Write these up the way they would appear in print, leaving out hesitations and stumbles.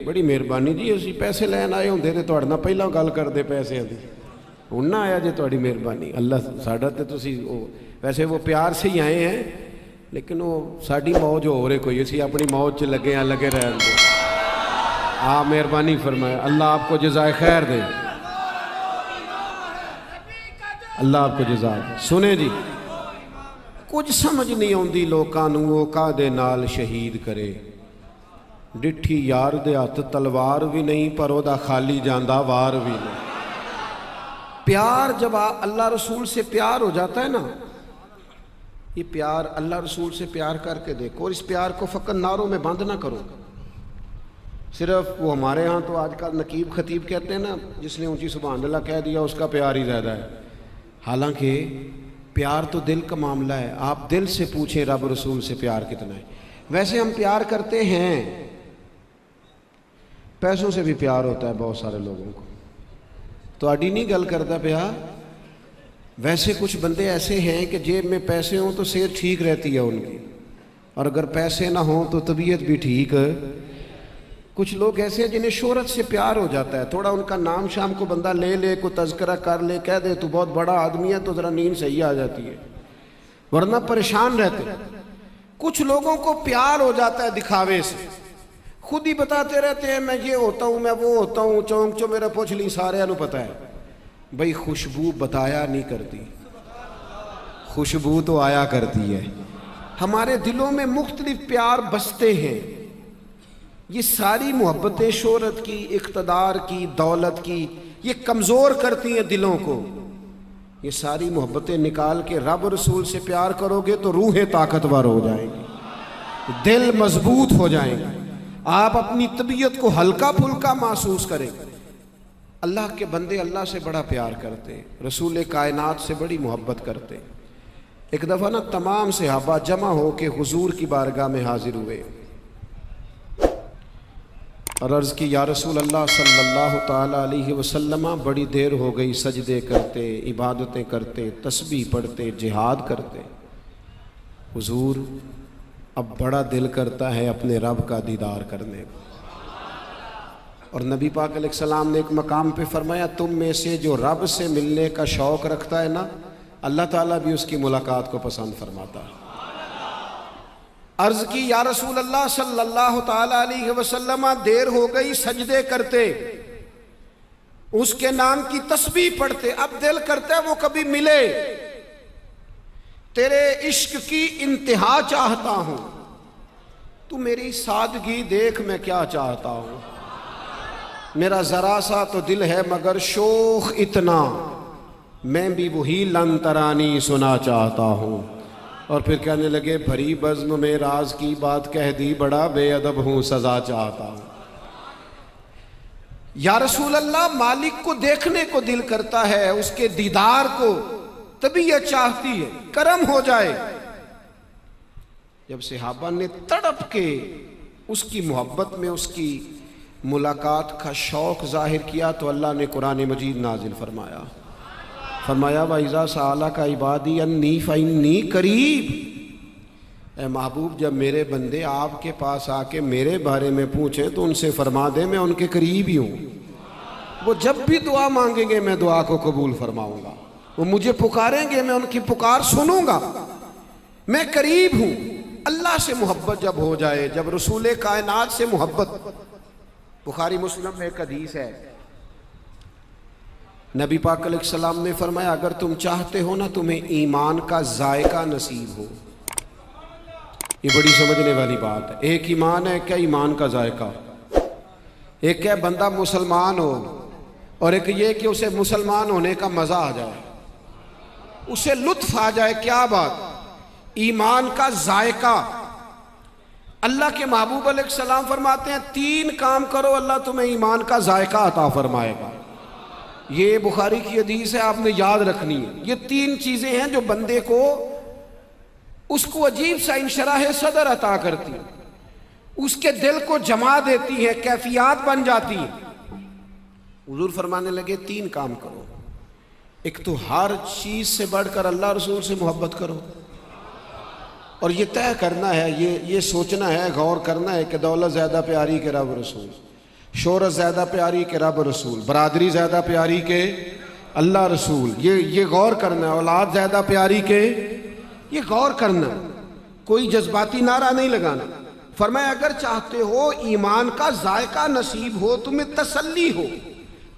बड़ी मेहरबानी जी, असीं पैसे लैन आए होंदे ते तुहाडे नाल पहलां गल करदे पैसिਆਂ दी, हुण ना आया जे तुहाडी मेहरबानी। अल्लाह साडा ते तुसीं वैसे वो प्यार से ही आए हैं, लेकिन वो साडी मौज हो रही कोई, असीं अपनी मौज च लगे हैं, लगे रहन दो। आप मेहरबानी फरमाए, अल्लाह आपको जज़ाए खैर दे, अल्लाह आपको जज़ाए। सुने जी, कुछ समझ नहीं आउंदी लोकां नूं वो काहदे नाल शहीद करे। डिठी यार दे हत्थ तलवार भी नहीं, पर ओदा खाली जांदा वार भी नहीं। प्यार जब अल्लाह रसूल से प्यार हो जाता है ना, ये प्यार अल्लाह रसूल से प्यार करके देखो, और इस प्यार को फ़कत नारों में बंद ना करो। सिर्फ वो हमारे यहाँ तो आजकल नकीब खतीब कहते हैं ना, जिसने ऊंची सुभान अल्लाह कह दिया उसका प्यार ही ज़्यादा है। हालांकि प्यार तो दिल का मामला है। आप दिल से पूछें रब रसूल से प्यार कितना है। वैसे हम प्यार करते हैं, पैसों से भी प्यार होता है बहुत सारे लोगों को, तो आड़ी नहीं गल करता प्या। वैसे कुछ बंदे ऐसे हैं कि जेब में पैसे हों तो सेहत ठीक रहती है उनकी, और अगर पैसे ना हों तो तबीयत भी ठीक। कुछ लोग ऐसे हैं जिन्हें शोहरत से प्यार हो जाता है, थोड़ा उनका नाम शाम को बंदा ले ले, कोई तज़किरा कर ले, कह दे तू बहुत बड़ा आदमी है, तो ज़रा नींद सही आ जाती है, वरना परेशान रहते। कुछ लोगों को प्यार हो जाता है दिखावे से, खुद ही बताते रहते हैं मैं ये होता हूँ, मैं वो होता हूँ, चौंक चो मेरा पूछ ली, सारे नू पता है। भाई खुशबू बताया नहीं करती, खुशबू तो आया करती है। हमारे दिलों में मुख्तलिफ प्यार बसते हैं। ये सारी मोहब्बतें शोहरत की, इक़्तिदार की, दौलत की, ये कमज़ोर करती हैं दिलों को। ये सारी मोहब्बतें निकाल के रब रसूल से प्यार करोगे तो रूहें ताकतवर हो जाएंगी, दिल मजबूत हो जाएंगे, आप अपनी तबीयत को हल्का फुल्का महसूस करेंगे। अल्लाह के बंदे अल्लाह से बड़ा प्यार करते हैं, रसूल कायनात से बड़ी मोहब्बत करते हैं। एक दफ़ा ना तमाम सहाबा जमा हो के हुजूर की बारगाह में हाजिर हुए और अर्ज़ की, या रसूल अल्लाह सल्लल्लाहु ताला अलैहि वसल्लम, बड़ी देर हो गई सजदे करते, इबादतें करते, तस्बीह पढ़ते, जिहाद करते। हुजूर अब बड़ा दिल करता है अपने रब का दीदार करने को। और नबी पाक अलैहिस्सलाम ने एक मकाम पे फरमाया, तुम में से जो रब से मिलने का शौक़ रखता है ना, अल्लाह ताला भी उसकी मुलाकात को पसंद फरमाता है। अर्ज़ की, या रसूल अल्लाह सल्लल्लाहु ताला अलैहि वसल्लम, देर हो गई सजदे करते, उसके नाम की तस्बीह पढ़ते, अब दिल करता है वो कभी मिले। तेरे इश्क की इंतहा चाहता हूं, तू मेरी सादगी देख मैं क्या चाहता हूं। मेरा जरा सा तो दिल है मगर शोख इतना, मैं भी वही लंतरानी सुना चाहता हूं। और फिर कहने लगे, भरी बज़्म में राज की बात कह दी, बड़ा बेअदब हूं सजा चाहता हूं। या रसूल अल्लाह, मालिक को देखने को दिल करता है, उसके दीदार को तबीयत चाहती है, करम हो जाए। जब सहाबा ने तड़प के उसकी मोहब्बत में उसकी मुलाकात का शौक़ जाहिर किया, तो अल्लाह ने कुरान मजीद नाजिल फरमाया, वइज़ा सअलका इबादी अन्नी फ़इन्नी करीब। ए महबूब, जब मेरे बंदे आपके पास आके मेरे बारे में पूछें तो उनसे फरमा दें मैं उनके करीब ही हूँ। वो जब भी दुआ मांगेंगे मैं दुआ को कबूल फरमाऊँगा, वो मुझे पुकारेंगे मैं उनकी पुकार सुनूंगा, मैं करीब हूँ। अल्लाह से मोहब्बत जब हो जाए, जब रसूल कायनात से मोहब्बत, बुखारी मुस्लिम में एक हदीस है, नबी पाक अलैहिस्सलाम ने फरमाया, अगर तुम चाहते हो ना तुम्हें ईमान का जायका नसीब हो, ये बड़ी समझने वाली बात है। एक ईमान है, क्या ईमान का जायका, एक है बंदा मुसलमान हो, और एक ये कि उसे मुसलमान होने का मज़ा आ जाए, उसे लुत्फ आ जाए। क्या बात, ईमान का जायका। अल्लाह के महबूब अलैहिस्सलाम फरमाते हैं, 3 काम करो अल्लाह तुम्हें ईमान का जायका अता फरमाएगा। ये बुखारी की हदीस है, आपने याद रखनी है। ये 3 चीज़ें हैं जो बंदे को, उसको अजीब सा इंशराह सदर अता करती है, उसके दिल को जमा देती है, कैफियत बन जाती है। हुजूर फरमाने लगे, 3 काम करो। एक तो हर चीज़ से बढ़कर अल्लाह रसूल से मोहब्बत करो, और ये तय करना है, ये सोचना है, गौर करना है कि दौलत ज़्यादा प्यारी के रब रसूल। शोहरत ज़्यादा प्यारी के रब रसूल, बरादरी ज़्यादा प्यारी के अल्लाह रसूल। ये गौर करना है। औलाद ज़्यादा प्यारी के, ये गौर करना, कोई जज्बाती नारा नहीं लगाना। फरमाया अगर चाहते हो ईमान का जायका नसीब हो, तुम्हें तसल्ली हो,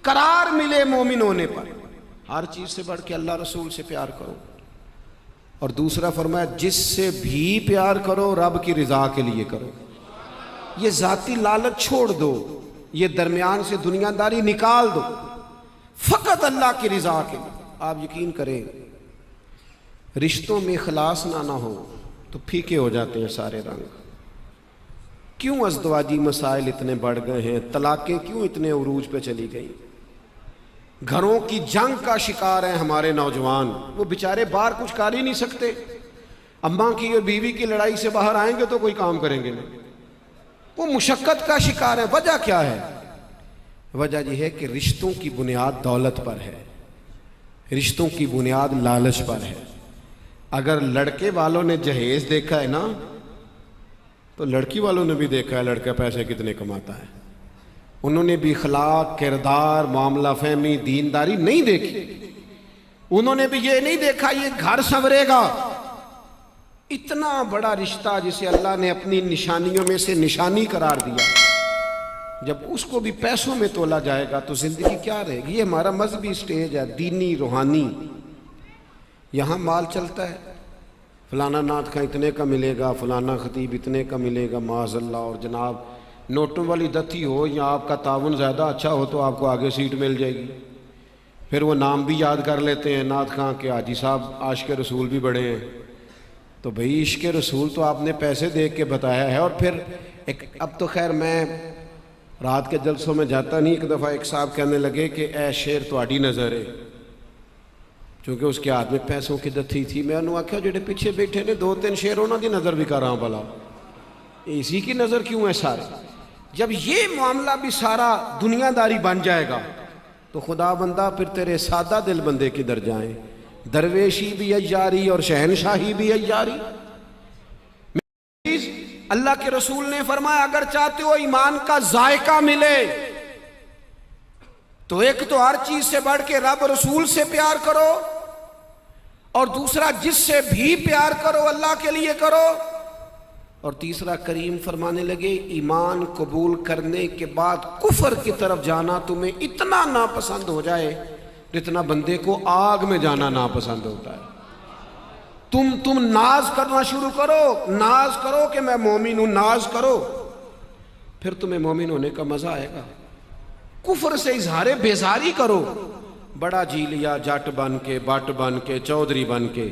करार मिले मोमिन होने पर, हर चीज से बढ़ के अल्लाह रसूल से प्यार करो। और दूसरा फरमाया जिससे भी प्यार करो रब की रिजा के लिए करो। ये जाती लालच छोड़ दो, ये दरमियान से दुनियादारी निकाल दो, फकत अल्लाह की रिजा के लिए। आप यकीन करें, रिश्तों में इखलास ना हो तो फीके हो जाते हैं सारे रंग। क्यों अज़दवाजी मसाइल इतने बढ़ गए हैं, तलाक़ें क्यों इतने उरूज पे चली गई, घरों की जंग का शिकार हैं हमारे नौजवान। वो बेचारे बाहर कुछ कर ही नहीं सकते। अम्मा की और बीवी की लड़ाई से बाहर आएंगे तो कोई काम करेंगे नहीं, वो मुशक्कत का शिकार है। वजह क्या है? वजह यह है कि रिश्तों की बुनियाद दौलत पर है, रिश्तों की बुनियाद लालच पर है। अगर लड़के वालों ने जहेज देखा है ना, तो लड़की वालों ने भी देखा है लड़का पैसे कितने कमाता है। उन्होंने भी अखलाक, किरदार, मामला फहमी, दीनदारी नहीं देखी। उन्होंने भी ये नहीं देखा ये घर संवरेगा। इतना बड़ा रिश्ता जिसे अल्लाह ने अपनी निशानियों में से निशानी करार दिया, जब उसको भी पैसों में तोला जाएगा तो जिंदगी क्या रहेगी? ये हमारा मजहबी स्टेज है, दीनी रूहानी। यहाँ माल चलता है, फलाना नात का इतने का मिलेगा, फलाना खतीब इतने का मिलेगा, माज़अल्लाह। और जनाब नोटों वाली दत्ती हो या आपका तावन ज़्यादा अच्छा हो तो आपको आगे सीट मिल जाएगी। फिर वो नाम भी याद कर लेते हैं, नात खां के हाजी साहब आशिक रसूल भी बड़े हैं। तो भाई इश्क रसूल तो आपने पैसे दे के बताया है। और फिर एक, अब तो खैर मैं रात के जलसों में जाता नहीं। एक दफ़ा एक साहब कहने लगे कि ए शेर तुहाडी नज़र है, क्योंकि उसके हाथ में पैसों की दत्ती थी। मैं उन्होंने आख्या जेडे पीछे बैठे ने 2-3 शेर उन्होंने की नज़र भी कर रहा भला, इसी की नज़र क्यों है सारे? जब ये मामला भी सारा दुनियादारी बन जाएगा तो खुदा बंदा फिर तेरे सादा दिल बंदे किधर जाएं? दरवेशी भी अय्यारी और शहनशाही भी अय्यारी। अल्लाह के रसूल ने फरमाया अगर चाहते हो ईमान का जायका मिले तो एक तो हर चीज से बढ़ के रब रसूल से प्यार करो, और दूसरा जिससे भी प्यार करो अल्लाह के लिए करो, और तीसरा करीम फरमाने लगे ईमान कबूल करने के बाद कुफर की तरफ जाना तुम्हें इतना नापसंद हो जाए जितना बंदे को आग में जाना नापसंद होता है। तुम नाज करना शुरू करो, नाज करो कि मैं मोमिन हूं, नाज करो, फिर तुम्हें मोमिन होने का मजा आएगा। कुफर से इजहारे बेजारी करो, बड़ा जी लिया जट बन के, बट बन के, चौधरी बन के।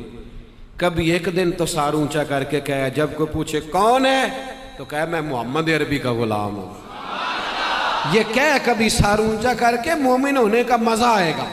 कभी एक दिन तो सार ऊंचा करके कहे, जब कोई पूछे कौन है तो कहे मैं मोहम्मद अरबी का गुलाम हूं। ये कह कभी सार ऊंचा करके मोमिन होने का मजा आएगा।